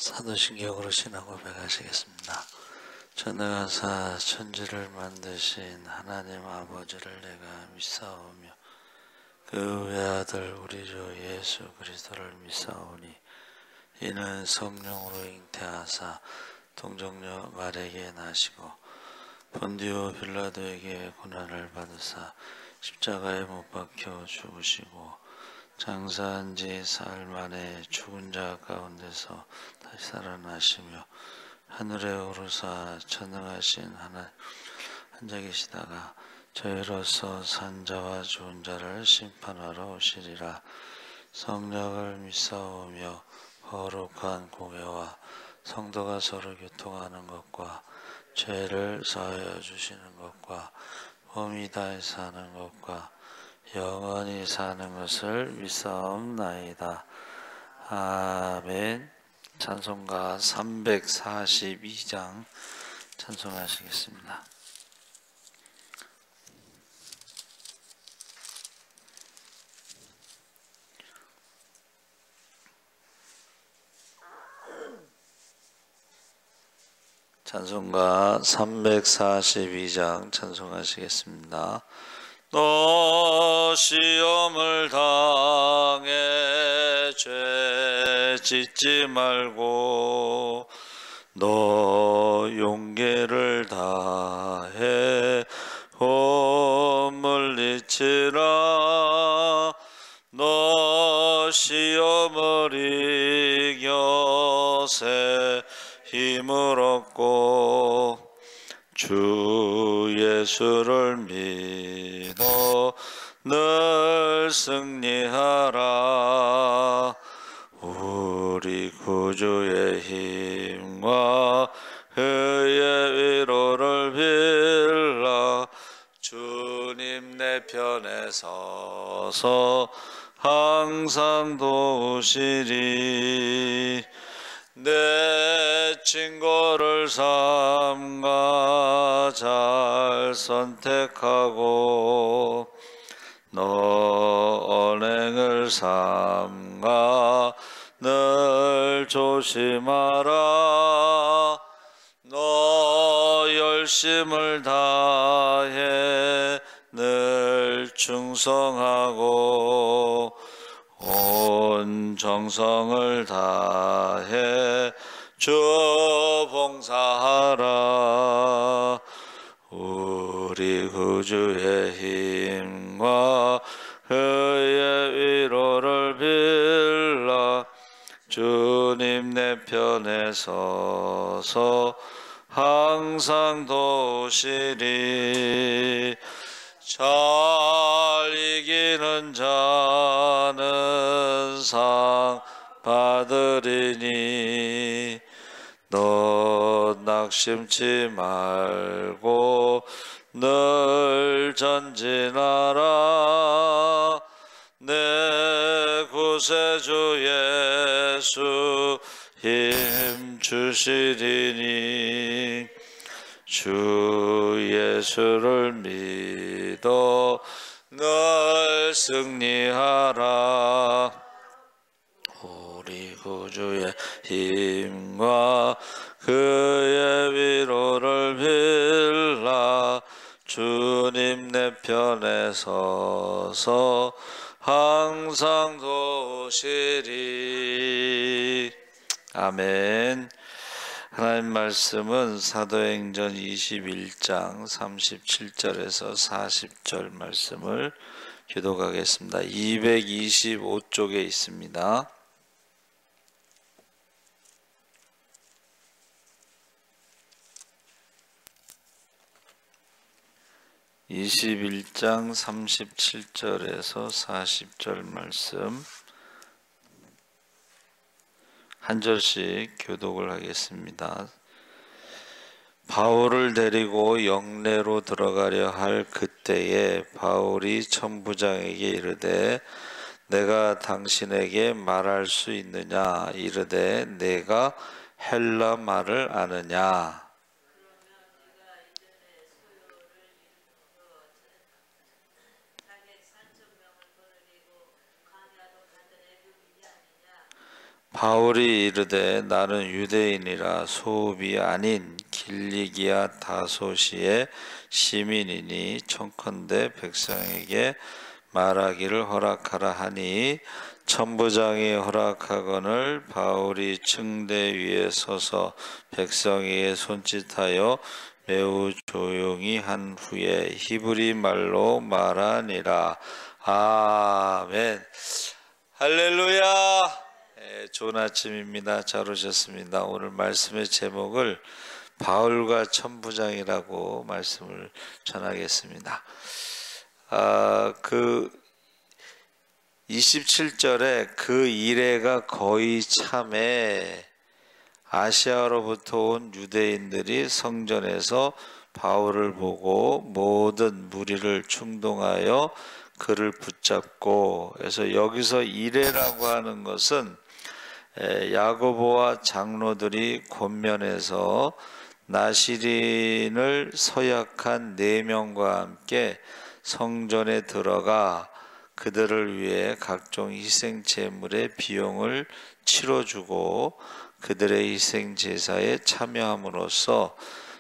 사도신경으로 신앙 고백하시겠습니다. 전능하사 천지를 만드신 하나님 아버지를 내가 믿사오며 그 외아들 우리 주 예수 그리스도를 믿사오니 이는 성령으로 잉태하사 동정녀 마리아에게 나시고 본디오 빌라도에게 고난을 받으사 십자가에 못 박혀 죽으시고 장사한 지 사흘 만에 죽은 자 가운데서 다시 살아나시며 하늘에 오르사 전능하신 하나님 앉아 계시다가 저희로서 산 자와 죽은 자를 심판하러 오시리라. 성령을 믿사오며 거룩한 공회와 성도가 서로 교통하는 것과 죄를 사하여 주시는 것과 몸이 다해 사는 것과 영원히 사는 것을 믿사옵나이다. 아멘. 찬송가 342장 찬송하시겠습니다. 찬송가 342장 찬송하시겠습니다. 너 시험을 당해 죄 짓지 말고 너 용기를 다해 홈을 잊지라. 너 시험을 이겨 새 힘을 얻고 주 예수를 믿어 늘 승리하라. 우리 구주의 힘과 그의 위로를 빌라. 주님 내 편에 서서 항상 도우시리. 내 친구를 삼가 잘 선택하고 너 언행을 삼가 늘 조심하라. 너 열심을 다해 늘 충성하고 온 정성을 다해 주 봉사하라. 우리 구주의 힘과 그의 위로를 빌라. 주님 내 편에 서서 항상 도우시리. 잘 이기는 자는 상 받으리니 너 낙심치 말고 늘 전진하라. 내 구세주 예수 힘 주시리니 주 예수를 믿어 늘 승리하라. 우리 구주의 힘과 그의 위로를 빌라. 주님 내 편에 서서 항상 도우시리. 아멘. 하나님 말씀은 사도행전 21장 37절에서 40절 말씀을 교독하겠습니다. 225쪽에 있습니다. 21장 37절에서 40절 말씀 한 절씩 교독을 하겠습니다. 바울을 데리고 영내로 들어가려 할 그때에 바울이 천부장에게 이르되 내가 당신에게 말할 수 있느냐? 이르되 내가 헬라 말을 아느냐? 바울이 이르되 나는 유대인이라 소읍이 아닌 길리기아 다소시의 시민이니 청컨대 백성에게 말하기를 허락하라 하니 천부장이 허락하거늘 바울이 층대 위에 서서 백성에게 손짓하여 매우 조용히 한 후에 히브리 말로 말하니라. 아멘. 할렐루야. 좋은 아침입니다. 잘 오셨습니다. 오늘 말씀의 제목을 바울과 천부장이라고 말씀을 전하겠습니다. 27절에 그 이래가 거의 참에 아시아로부터 온 유대인들이 성전에서 바울을 보고 모든 무리를 충동하여 그를 붙잡고, 그래서 여기서 이래라고 하는 것은 야고보와 장로들이 권면해서 나시린을 서약한 4명과 함께 성전에 들어가 그들을 위해 각종 희생 제물의 비용을 치러주고 그들의 희생 제사에 참여함으로써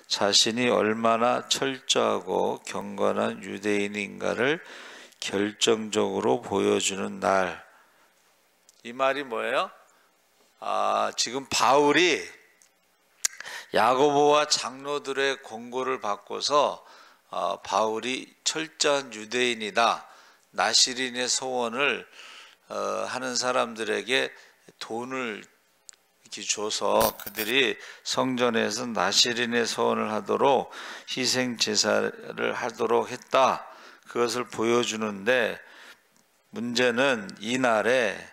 자신이 얼마나 철저하고 경건한 유대인인가를 결정적으로 보여주는 날. 이 말이 뭐예요? 지금 바울이 야고보와 장로들의 권고를 받고서 바울이 철저한 유대인이다, 나시린의 소원을 하는 사람들에게 돈을 이렇게 줘서 그들이 성전에서 나시린의 소원을 하도록 희생 제사를 하도록 했다, 그것을 보여주는데, 문제는 이날에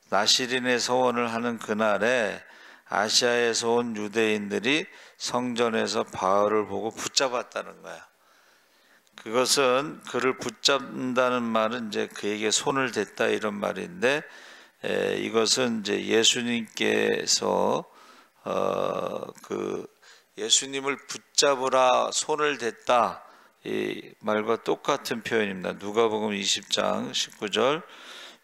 나시린의 소원을 하는 그날에 아시아에서 온 유대인들이 성전에서 바울을 보고 붙잡았다는 거야. 그것은 그를 붙잡는다는 말은 이제 그에게 손을 댔다 이런 말인데, 이것은 이제 예수님께서 예수님을 붙잡으라 손을 댔다 이 말과 똑같은 표현입니다. 누가복음 20장 19절,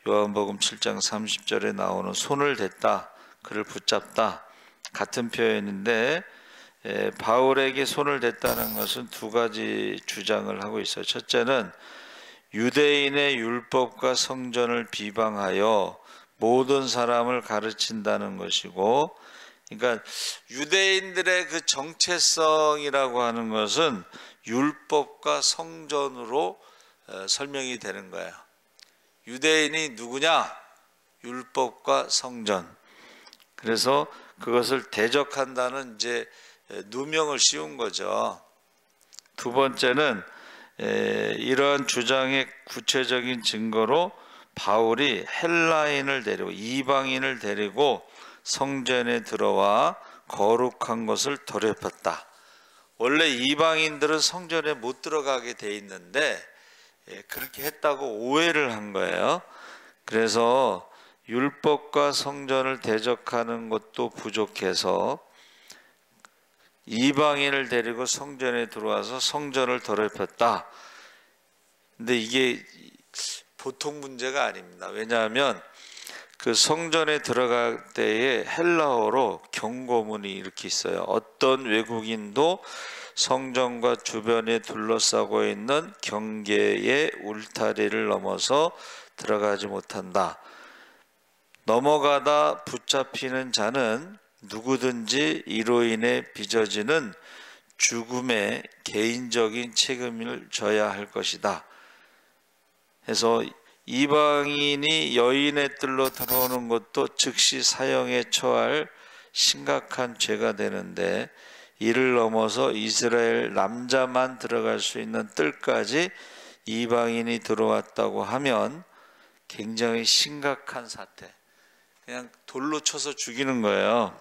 요한복음 7장 30절에 나오는 손을 댔다, 그를 붙잡다, 같은 표현인데, 바울에게 손을 댔다는 것은 두 가지 주장을 하고 있어요. 첫째는 유대인의 율법과 성전을 비방하여 모든 사람을 가르친다는 것이고, 그러니까 유대인들의 그 정체성이라고 하는 것은 율법과 성전으로 설명이 되는 거예요. 유대인이 누구냐? 율법과 성전. 그래서 그것을 대적한다는 이제 누명을 씌운 거죠. 두 번째는 이러한 주장의 구체적인 증거로 바울이 헬라인을 데리고, 이방인을 데리고 성전에 들어와 거룩한 것을 더럽혔다. 원래 이방인들은 성전에 못 들어가게 돼 있는데 그렇게 했다고 오해를 한 거예요. 그래서 율법과 성전을 대적하는 것도 부족해서 이방인을 데리고 성전에 들어와서 성전을 더럽혔다. 근데 이게 보통 문제가 아닙니다. 왜냐하면 그 성전에 들어갈 때에 헬라어로 경고문이 이렇게 있어요. 어떤 외국인도 성전과 주변에 둘러싸고 있는 경계의 울타리를 넘어서 들어가지 못한다. 넘어가다 붙잡히는 자는 누구든지 이로 인해 빚어지는 죽음의 개인적인 책임을 져야 할 것이다. 해서 이방인이 여인의 뜰로 들어오는 것도 즉시 사형에 처할 심각한 죄가 되는데, 이를 넘어서 이스라엘 남자만 들어갈 수 있는 뜰까지 이방인이 들어왔다고 하면 굉장히 심각한 사태, 그냥 돌로 쳐서 죽이는 거예요.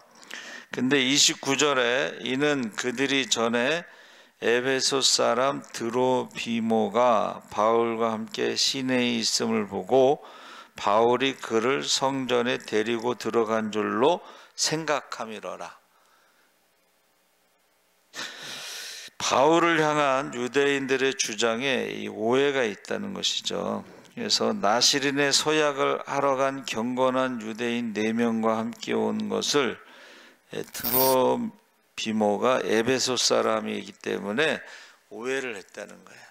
근데 29절에 이는 그들이 전에 에베소 사람 드로비모가 바울과 함께 시내에 있음을 보고 바울이 그를 성전에 데리고 들어간 줄로 생각함이러라. 바울을 향한 유대인들의 주장에 이 오해가 있다는 것이죠. 그래서 나시린의 서약을 하러 간 경건한 유대인 4명과 함께 온 것을 드로비모가 에베소 사람이기 때문에 오해를 했다는 거예요.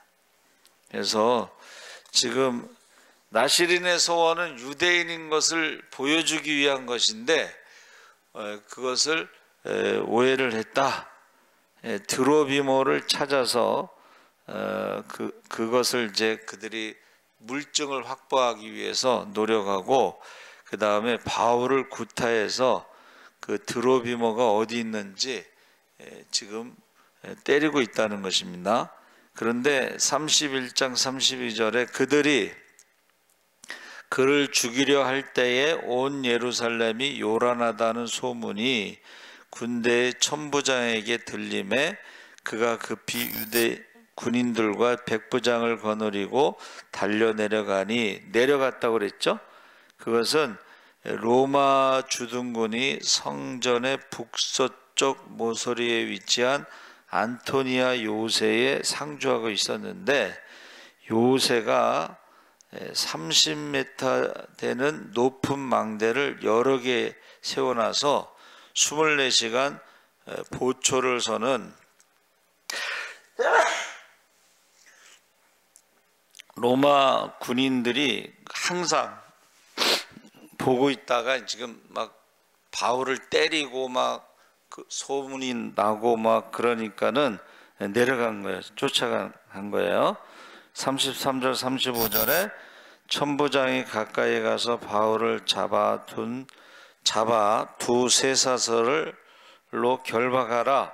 그래서 지금 나시린의 소원은 유대인인 것을 보여주기 위한 것인데 그것을 오해를 했다. 드로비모를 찾아서 그것을 이제 그들이 물증을 확보하기 위해서 노력하고, 그 다음에 바울을 구타해서 그 드로비모가 어디 있는지 지금 때리고 있다는 것입니다. 그런데 31장 32절에 그들이 그를 죽이려 할 때에 온 예루살렘이 요란하다는 소문이 군대의 천부장에게 들림에 그가 급히 유대 군인들과 백부장을 거느리고 달려 내려가니, 내려갔다고 그랬죠. 그것은 로마 주둔군이 성전의 북서쪽 모서리에 위치한 안토니아 요새에 상주하고 있었는데, 요새가 30m 되는 높은 망대를 여러 개 세워놔서 24시간 보초를 서는 로마 군인들이 항상 보고 있다가 지금 막 바울을 때리고 막 그 소문이 나고 막 그러니까는 내려간 거예요. 쫓아간 거예요. 33절 35절에 천부장이 가까이 가서 바울을 잡아 두 쇠사슬로 결박하라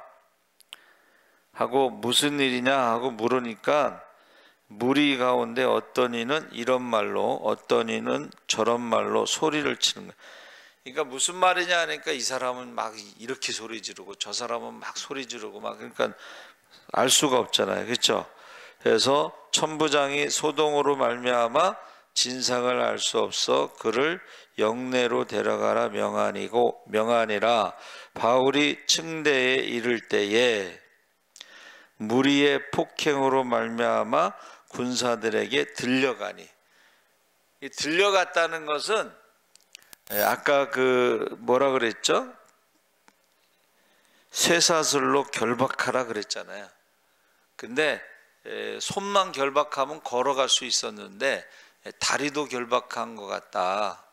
하고, 무슨 일이냐 하고 물으니까 무리 가운데 어떤 이는 이런 말로 어떤 이는 저런 말로 소리를 치는 거예요. 그러니까 무슨 말이냐 하니까 이 사람은 막 이렇게 소리 지르고 저 사람은 막 소리 지르고 막, 그러니까 알 수가 없잖아요. 그렇죠? 그래서 천부장이 소동으로 말미암아 진상을 알 수 없어 그를 영내로 데려가라 명하니라. 바울이 층대에 이를 때에 무리의 폭행으로 말미암아 군사들에게 들려가니, 이 들려갔다는 것은 아까 그 뭐라 그랬죠? 쇠사슬로 결박하라 그랬잖아요. 근데 손만 결박하면 걸어갈 수 있었는데 다리도 결박한 것 같다.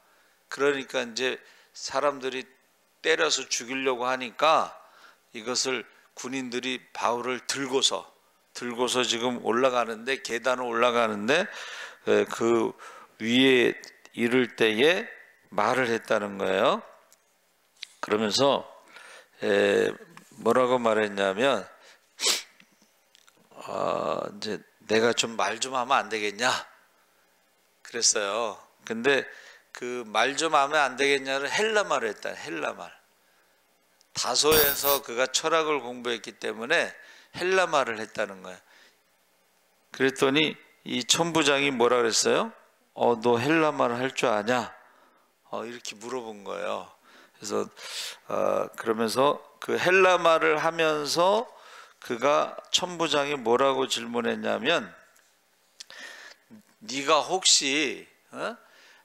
그러니까 이제 사람들이 때려서 죽이려고 하니까 이것을 군인들이 바울을 들고서 지금 올라가는데, 계단을 올라가는데 그 위에 이를 때에 말을 했다는 거예요. 그러면서 뭐라고 말했냐면 이제 내가 좀 말 좀 하면 안 되겠냐 그랬어요. 근데 그 말 좀 하면 안 되겠냐를 헬라말을 했다. 헬라말. 다소에서 그가 철학을 공부했기 때문에 헬라말을 했다는 거예요. 그랬더니 이 천부장이 뭐라 그랬어요? 너 헬라말을 할 줄 아냐? 이렇게 물어본 거예요. 그래서 그러면서 그 헬라말을 하면서 그가 천부장이 뭐라고 질문했냐면, 네가 혹시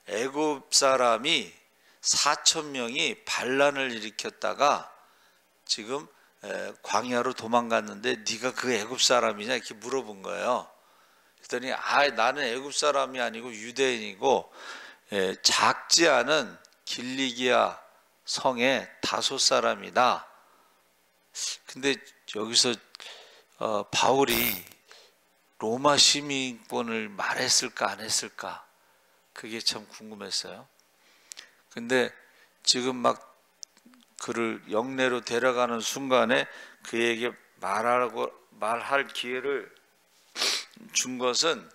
애굽 사람이 4,000명이 반란을 일으켰다가 지금 광야로 도망갔는데 네가 그 애굽 사람이냐 이렇게 물어본 거예요. 그랬더니 나는 애굽 사람이 아니고 유대인이고 작지 않은 길리기아 성의 다소 사람이다. 근데 여기서 바울이 로마 시민권을 말했을까 안 했을까, 그게 참 궁금했어요. 근데 지금 막 그를 영내로 데려가는 순간에 그에게 말할 기회를 준 것은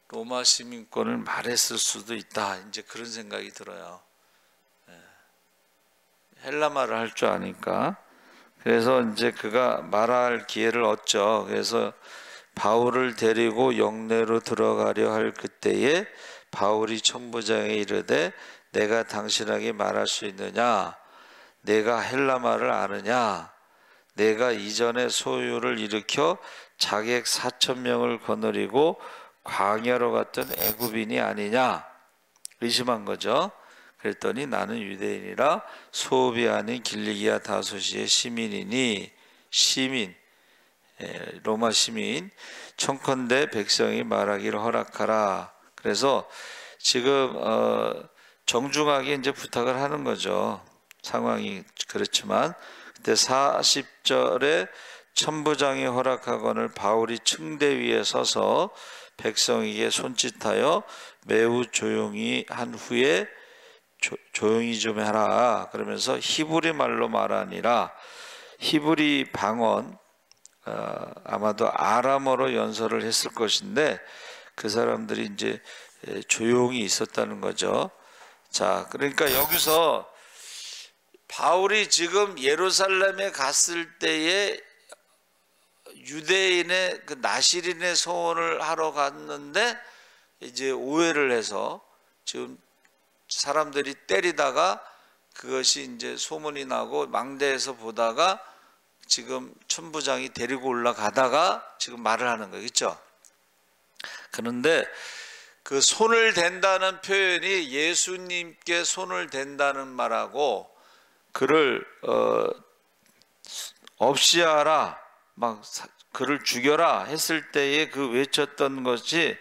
로마 시민권을 말했을 수도 있다. 이제 그런 생각이 들어요. 헬라말을 할 줄 아니까. 그래서 이제 그가 말할 기회를 얻죠. 그래서 바울을 데리고 영내로 들어가려 할 그때에 바울이 천부장에 이르되 내가 당신에게 말할 수 있느냐? 내가 헬라말을 아느냐? 내가 이전에 소유를 일으켜 자객 4,000명을 거느리고 광야로 갔던 애굽인이 아니냐 의심한 거죠. 그랬더니 나는 유대인이라 소비 아닌 길리기아 다소시의 시민이니 시민 로마 시민 청컨대 백성이 말하기를 허락하라. 그래서 지금 정중하게 이제 부탁을 하는 거죠. 상황이 그렇지만 그때 40절에 천부장이 허락하거늘 바울이 층대 위에 서서 백성에게 손짓하여 매우 조용히 한 후에 조용히 좀 해라 그러면서 히브리 말로 말하니라. 히브리 방언 아마도 아람어로 연설을 했을 것인데 그 사람들이 이제 조용히 있었다는 거죠. 자, 그러니까 여기서 바울이 지금 예루살렘에 갔을 때에 유대인의 그 나시린의 소원을 하러 갔는데 이제 오해를 해서 지금 사람들이 때리다가 그것이 이제 소문이 나고 망대에서 보다가 지금 천부장이 데리고 올라가다가 지금 말을 하는 거예요. 그렇죠? 그런데 그 손을 댄다는 표현이 예수님께 손을 댄다는 말하고 그를 없이 하라 막 그를 죽여라 했을 때에 그 외쳤던 것이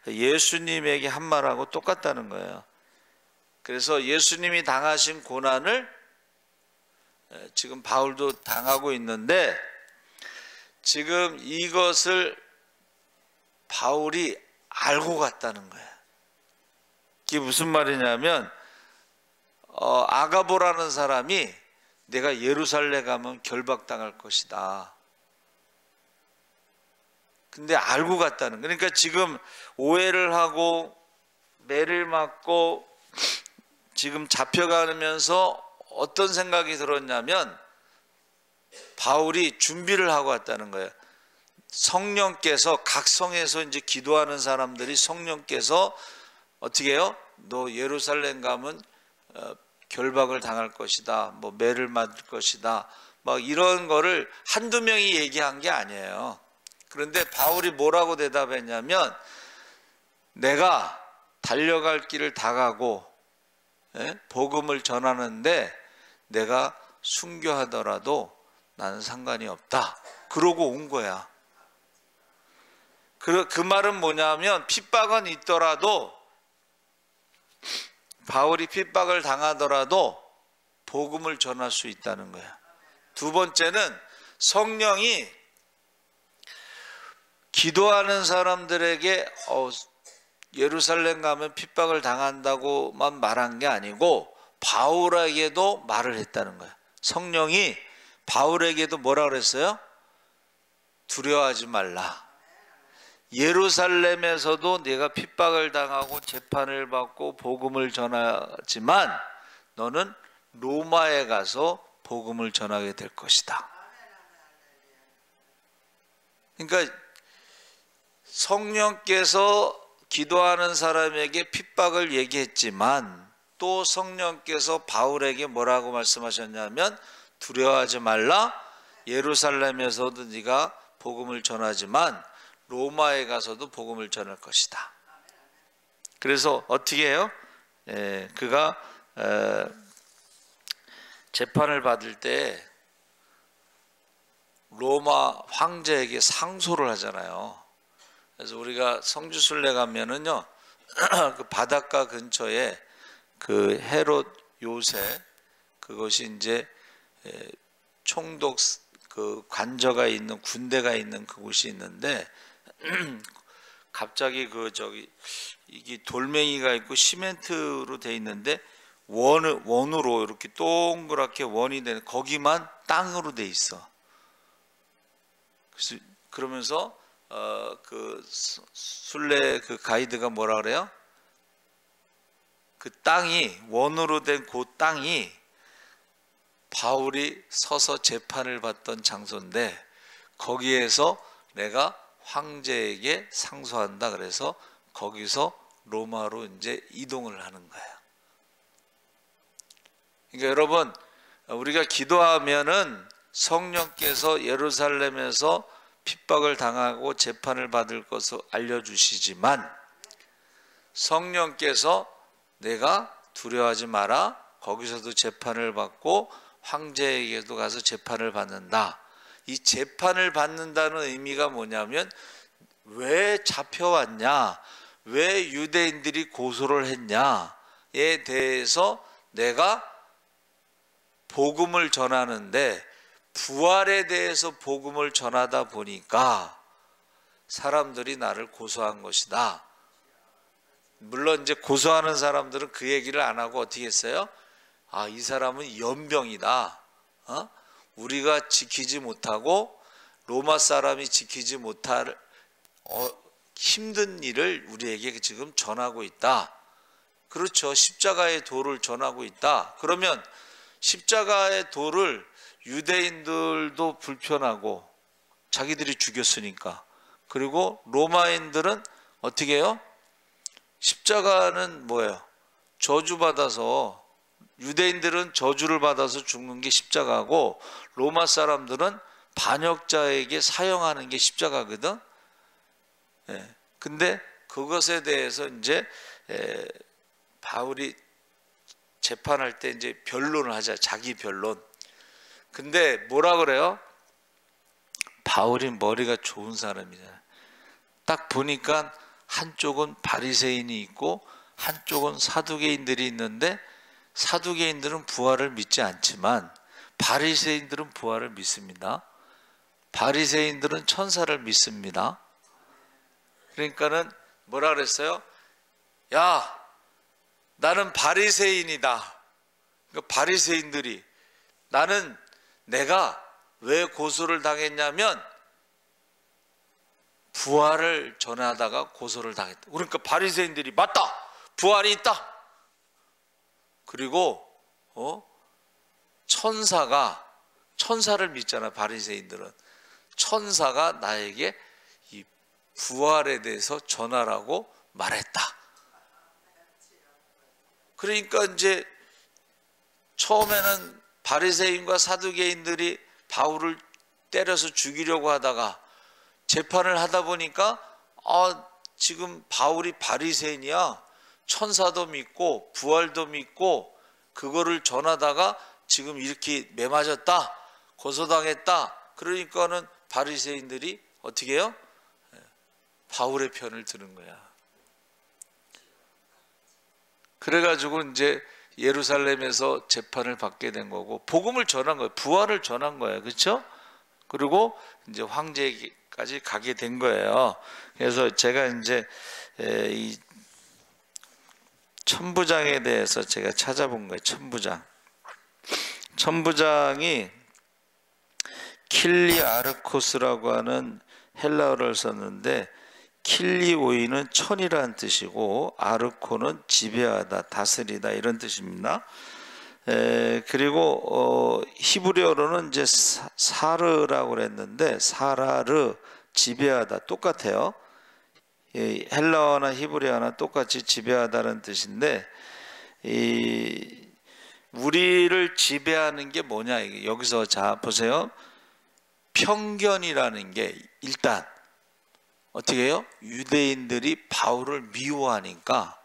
예수님에게 한 말하고 똑같다는 거예요. 그래서 예수님이 당하신 고난을 지금 바울도 당하고 있는데 지금 이것을 바울이 알고 갔다는 거예요. 이게 무슨 말이냐면 아가보라는 사람이 내가 예루살렘 가면 결박당할 것이다. 근데 알고 갔다는 거예요. 그러니까 지금 오해를 하고 매를 맞고 지금 잡혀가면서 어떤 생각이 들었냐면 바울이 준비를 하고 왔다는 거예요. 성령께서 각 성에서 이제 기도하는 사람들이 성령께서 어떻게 해요? 너 예루살렘 가면 결박을 당할 것이다. 뭐 매를 맞을 것이다. 막 이런 거를 한두 명이 얘기한 게 아니에요. 그런데 바울이 뭐라고 대답했냐면 내가 달려갈 길을 다 가고 복음을 전하는데 내가 순교하더라도 나는 상관이 없다. 그러고 온 거야. 그 말은 뭐냐면 핍박은 있더라도 바울이 핍박을 당하더라도 복음을 전할 수 있다는 거야. 두 번째는 성령이 기도하는 사람들에게 예루살렘 가면 핍박을 당한다고만 말한 게 아니고 바울에게도 말을 했다는 거야. 성령이 바울에게도 뭐라 그랬어요? 두려워하지 말라. 예루살렘에서도 내가 핍박을 당하고 재판을 받고 복음을 전하지만 너는 로마에 가서 복음을 전하게 될 것이다. 그러니까 성령께서 기도하는 사람에게 핍박을 얘기했지만 또 성령께서 바울에게 뭐라고 말씀하셨냐면 두려워하지 말라. 예루살렘에서도 네가 복음을 전하지만 로마에 가서도 복음을 전할 것이다. 그래서 어떻게 해요? 그가 재판을 받을 때 로마 황제에게 상소를 하잖아요. 그래서 우리가 성지순례 가면은요, 그 바닷가 근처에 그 헤롯 요새 그것이 이제 총독 그 관저가 있는 군대가 있는 그곳이 있는데 갑자기 이게 돌멩이가 있고 시멘트로 돼 있는데 원으로 이렇게 동그랗게 원이 되는 거기만 땅으로 돼 있어. 그래서 그러면서 그 순례 그 가이드가 뭐라 그래요? 그 땅이 원으로 된 그 땅이 바울이 서서 재판을 받던 장소인데 거기에서 내가 황제에게 상소한다. 그래서 거기서 로마로 이제 이동을 하는 거예요. 그러니까 여러분 우리가 기도하면은 성령께서 예루살렘에서 핍박을 당하고 재판을 받을 것을 알려주시지만 성령께서 내가 두려워하지 마라, 거기서도 재판을 받고 황제에게도 가서 재판을 받는다. 이 재판을 받는다는 의미가 뭐냐면 왜 잡혀왔냐, 왜 유대인들이 고소를 했냐에 대해서 내가 복음을 전하는데, 부활에 대해서 복음을 전하다 보니까 사람들이 나를 고소한 것이다. 물론 이제 고소하는 사람들은 그 얘기를 안 하고 어떻게 했어요? 아, 이 사람은 연병이다. 우리가 지키지 못하고 로마 사람이 지키지 못할 힘든 일을 우리에게 지금 전하고 있다. 그렇죠. 십자가의 도를 전하고 있다. 그러면 십자가의 도를 유대인들도 불편하고 자기들이 죽였으니까, 그리고 로마인들은 어떻게 해요? 십자가는 뭐예요? 저주받아서, 유대인들은 저주를 받아서 죽는 게 십자가고 로마 사람들은 반역자에게 사형하는 게 십자가거든. 근데 그것에 대해서 이제 바울이 재판할 때 이제 변론을 하자, 자기 변론. 근데 뭐라 그래요? 바울이 머리가 좋은 사람이잖아요. 딱 보니까 한쪽은 바리새인이 있고 한쪽은 사두개인들이 있는데, 사두개인들은 부활을 믿지 않지만 바리새인들은 부활을 믿습니다. 바리새인들은 천사를 믿습니다. 그러니까는 뭐라 그랬어요? 야, 나는 바리새인이다. 그러니까 바리새인들이, 나는 내가 왜 고소를 당했냐면 부활을 전하다가 고소를 당했다. 그러니까 바리새인들이 맞다, 부활이 있다. 그리고 천사를 믿잖아. 바리새인들은 천사가 나에게 이 부활에 대해서 전하라고 말했다. 그러니까 이제 처음에는 바리새인과 사두개인들이 바울을 때려서 죽이려고 하다가 재판을 하다 보니까 지금 바울이 바리새인이야, 천사도 믿고 부활도 믿고 그거를 전하다가 지금 이렇게 매맞았다, 고소당했다. 그러니까는 바리새인들이 어떻게 해요? 바울의 편을 드는 거야. 그래가지고 이제 예루살렘에서 재판을 받게 된 거고, 복음을 전한 거예요. 부활을 전한 거예요. 그렇죠? 그리고 이제 황제까지 가게 된 거예요. 그래서 제가 이제 이 천부장에 대해서 제가 찾아본 거예요. 천부장이 킬리아르코스라고 하는 헬라어를 썼는데, 킬리오이는 천이라는 뜻이고 아르코는 지배하다, 다스리다 이런 뜻입니다. 그리고 히브리어로는 이제 사르라고 그랬는데, 사라르, 지배하다 똑같아요. 헬라어나 히브리어나 똑같이 지배하다는 뜻인데, 우리를 지배하는 게 뭐냐, 이게 여기서 자 보세요. 편견이라는 게 일단 어떻게 해요? 유대인들이 바울을 미워하니까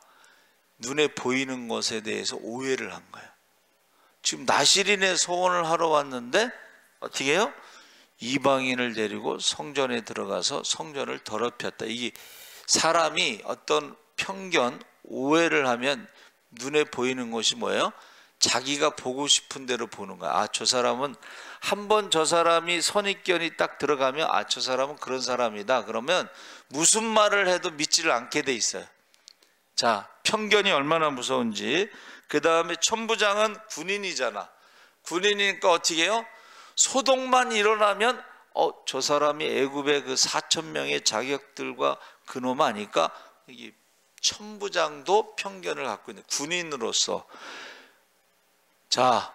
눈에 보이는 것에 대해서 오해를 한 거예요. 지금 나시린의 소원을 하러 왔는데 어떻게 해요? 이방인을 데리고 성전에 들어가서 성전을 더럽혔다. 이게 사람이 어떤 편견, 오해를 하면 눈에 보이는 것이 뭐예요? 자기가 보고 싶은 대로 보는 거야. 저 사람은 한번 저 사람이 선입견이 딱 들어가면 저 사람은 그런 사람이다. 그러면 무슨 말을 해도 믿지를 않게 돼 있어요. 자, 편견이 얼마나 무서운지. 그 다음에 천부장은 군인이잖아. 군인이니까 어떻게 해요? 소동만 일어나면 저 사람이 애굽의 그 4,000명의 자격들과 그놈 아니까, 이게 천부장도 편견을 갖고 있는 군인으로서. 자,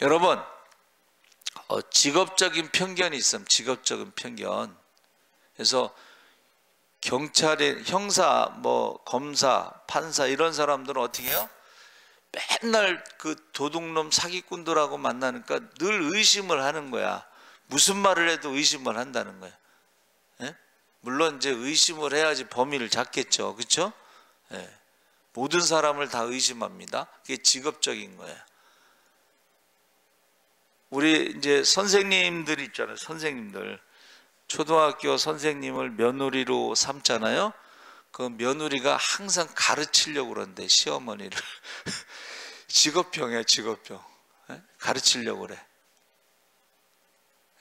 여러분, 직업적인 편견이 있으면 직업적인 편견. 그래서 경찰의 형사, 검사, 판사 이런 사람들은 어떻게 해요? 맨날 그 도둑놈 사기꾼들하고 만나니까 늘 의심을 하는 거야. 무슨 말을 해도 의심을 한다는 거야. 물론 이제 의심을 해야지 범위를 잡겠죠. 그렇죠? 예. 모든 사람을 다 의심합니다. 그게 직업적인 거예요. 우리 이제 선생님들 있잖아요. 선생님들. 초등학교 선생님을 며느리로 삼잖아요. 그 며느리가 항상 가르치려고 그러는데 시어머니를 직업병이야, 직업병. 예? 가르치려고 그래.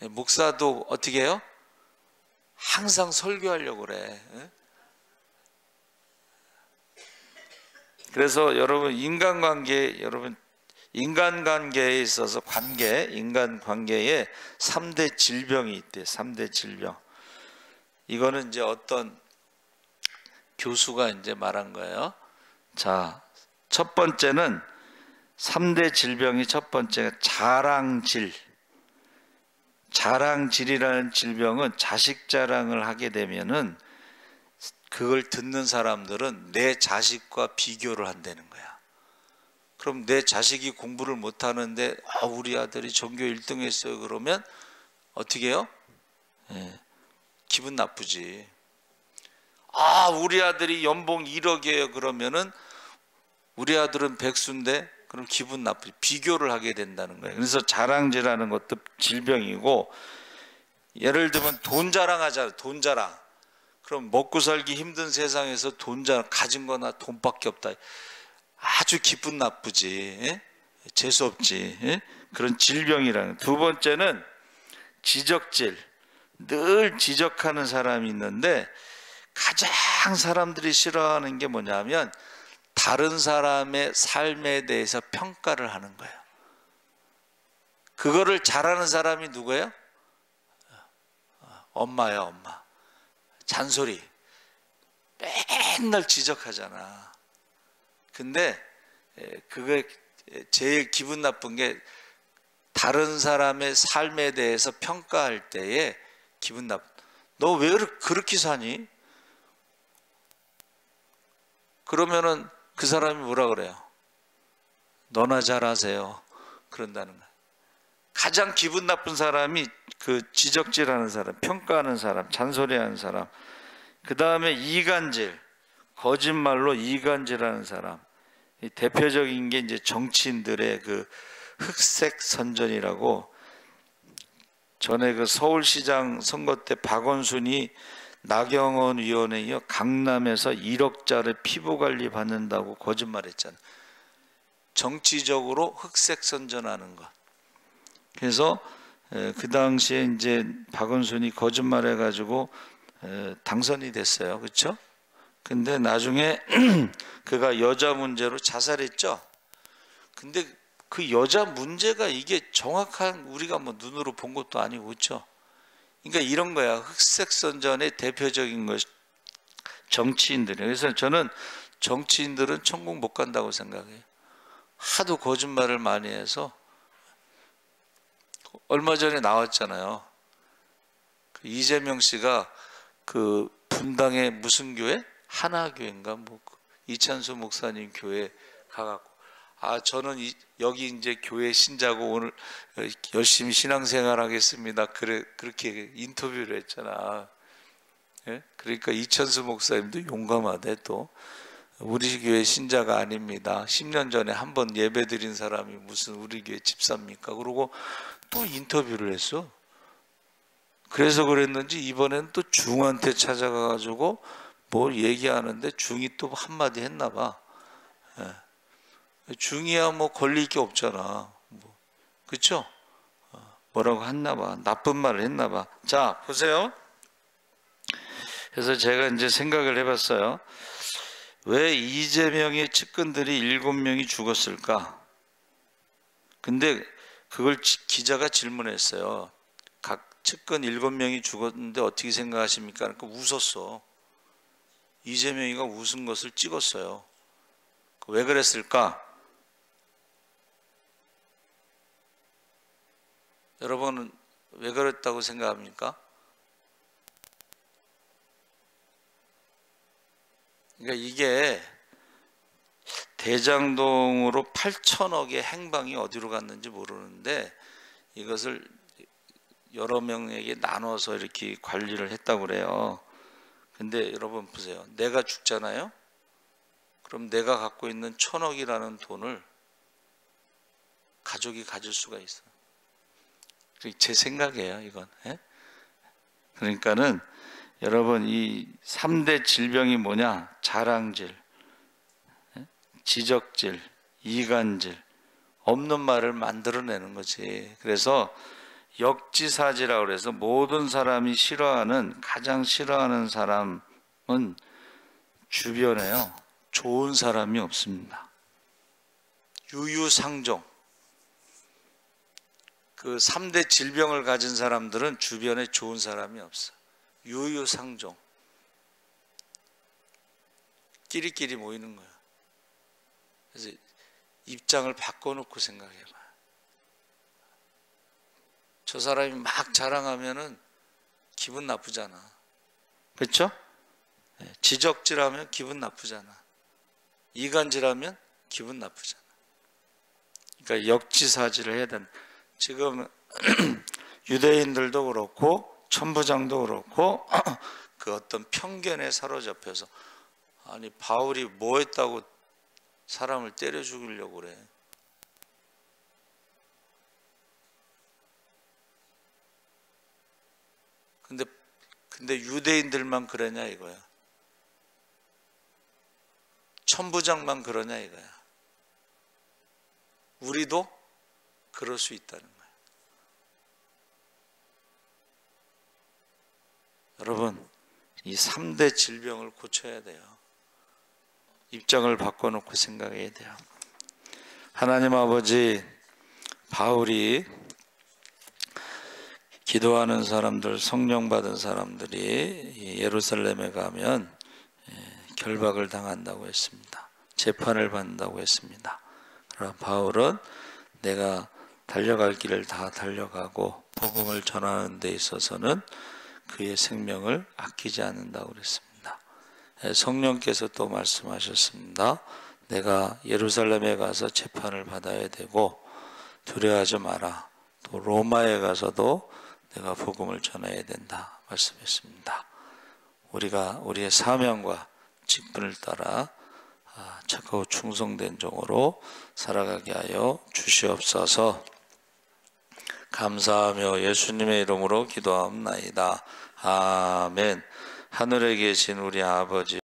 목사도 어떻게 해요? 항상 설교하려고 그래. 예? 그래서 여러분 인간관계에 있어서 인간관계에 3대 질병이 있대. 3대 질병. 이거는 이제 어떤 교수가 이제 말한 거예요. 자, 첫 번째는 3대 질병이 첫 번째가 자랑질. 자랑질이라는 질병은 자식 자랑을 하게 되면은 그걸 듣는 사람들은 내 자식과 비교를 한다는 거야. 그럼 내 자식이 공부를 못하는데 우리 아들이 전교 1등 했어요. 그러면 어떻게 해요? 예, 기분 나쁘지. 우리 아들이 연봉 1억이에요. 그러면은 우리 아들은 백수인데 그럼 기분 나쁘지. 비교를 하게 된다는 거예요. 그래서 자랑질하는 것도 질병이고, 예를 들면 돈 자랑하잖아요. 돈 자랑. 그럼 먹고 살기 힘든 세상에서 돈 자랑, 가진 거나 돈밖에 없다. 아주 기분 나쁘지. 예? 재수없지. 예? 그런 질병이라는. 두 번째는 지적질. 늘 지적하는 사람이 있는데 가장 사람들이 싫어하는 게 뭐냐면 다른 사람의 삶에 대해서 평가를 하는 거예요. 그거를 잘하는 사람이 누구예요? 엄마야, 엄마. 잔소리. 맨날 지적하잖아. 근데 그게 제일 기분 나쁜 게 다른 사람의 삶에 대해서 평가할 때에 기분 나빠. 너 왜 그렇게 사니? 그러면은 그 사람이 뭐라 그래요? 너나 잘하세요. 그런다는 거야. 가장 기분 나쁜 사람이 그 지적질하는 사람, 평가하는 사람, 잔소리하는 사람. 그 다음에 이간질, 거짓말로 이간질하는 사람. 이 대표적인 게 이제 정치인들의 그 흑색 선전이라고. 전에 그 서울시장 선거 때 박원순이 나경원 의원에 이어 강남에서 1억짜리 피부관리 받는다고 거짓말했잖아. 정치적으로 흑색 선전하는 것. 그래서 그 당시에 이제 박원순이 거짓말해가지고 당선이 됐어요. 그렇죠? 근데 나중에 그가 여자 문제로 자살했죠. 근데 그 여자 문제가 이게 정확한 우리가 뭐 눈으로 본 것도 아니고, 그렇죠? 그러니까 이런 거야. 흑색 선전의 대표적인 것 정치인들이에요. 그래서 저는 정치인들은 천국 못 간다고 생각해요. 하도 거짓말을 많이 해서. 얼마 전에 나왔잖아요. 그 이재명 씨가 그 분당의 무슨 교회? 하나교회인가 뭐 이찬수 목사님 교회 가갖고 저는 여기 이제 교회 신자고 오늘 열심히 신앙생활하겠습니다. 그렇게 인터뷰를 했잖아. 예? 그러니까 이찬수 목사님도 용감하대. 또 우리 교회 신자가 아닙니다. 10년 전에 한번 예배드린 사람이 무슨 우리 교회 집사입니까? 그러고 또 인터뷰를 했어. 그래서 그랬는지 이번에는 또 중한테 찾아가가지고 뭘 얘기하는데 중이 또 한마디 했나 봐. 예. 중이야 뭐 걸릴 게 없잖아. 그렇죠? 뭐라고 했나 봐. 나쁜 말을 했나 봐. 자, 보세요. 그래서 제가 이제 생각을 해봤어요. 왜 이재명의 측근들이 7명이 죽었을까? 근데 그걸 기자가 질문했어요. 각 측근 7명이 죽었는데 어떻게 생각하십니까? 그러니까 웃었어. 이재명이가 웃은 것을 찍었어요. 왜 그랬을까? 여러분은 왜 그랬다고 생각합니까? 그러니까 이게 대장동으로 8천억의 행방이 어디로 갔는지 모르는데 이것을 여러 명에게 나눠서 이렇게 관리를 했다고 그래요. 근데 여러분 보세요. 내가 죽잖아요. 그럼 내가 갖고 있는 1,000억이라는 돈을 가족이 가질 수가 있어요. 제 생각이에요, 이건. 예? 그러니까는 여러분 이 3대 질병이 뭐냐? 자랑질, 지적질, 이간질, 없는 말을 만들어내는 거지. 그래서 역지사지라고 그래서 모든 사람이 싫어하는, 가장 싫어하는 사람은 주변에요 좋은 사람이 없습니다. 유유상종. 그 3대 질병을 가진 사람들은 주변에 좋은 사람이 없어. 유유상종. 끼리끼리 모이는 거야. 그래서 입장을 바꿔놓고 생각해봐. 저 사람이 막 자랑하면은 기분 나쁘잖아. 그렇죠? 지적질하면 기분 나쁘잖아. 이간질하면 기분 나쁘잖아. 그러니까 역지사지를 해야 된다. 지금 유대인들도 그렇고 천부장도 그렇고 그 어떤 편견에 사로잡혀서 아니 바울이 뭐 했다고 사람을 때려 죽이려고 그래. 근데 유대인들만 그러냐 이거야. 천부장만 그러냐 이거야. 우리도 그럴 수 있다는 거야. 여러분, 이 3대 질병을 고쳐야 돼요. 입장을 바꿔놓고 생각해야 돼요. 하나님 아버지, 바울이 기도하는 사람들, 성령 받은 사람들이 예루살렘에 가면 결박을 당한다고 했습니다. 재판을 받는다고 했습니다. 그러나 바울은 내가 달려갈 길을 다 달려가고 복음을 전하는 데 있어서는 그의 생명을 아끼지 않는다고 그랬습니다. 성령께서 또 말씀하셨습니다. 내가 예루살렘에 가서 재판을 받아야 되고 두려워하지 마라. 또 로마에 가서도 내가 복음을 전해야 된다 말씀했습니다. 우리가 우리의 사명과 직분을 따라 착하고 충성된 종으로 살아가게 하여 주시옵소서. 감사하며 예수님의 이름으로 기도하옵나이다. 아멘. 하늘에 계신 우리 아버지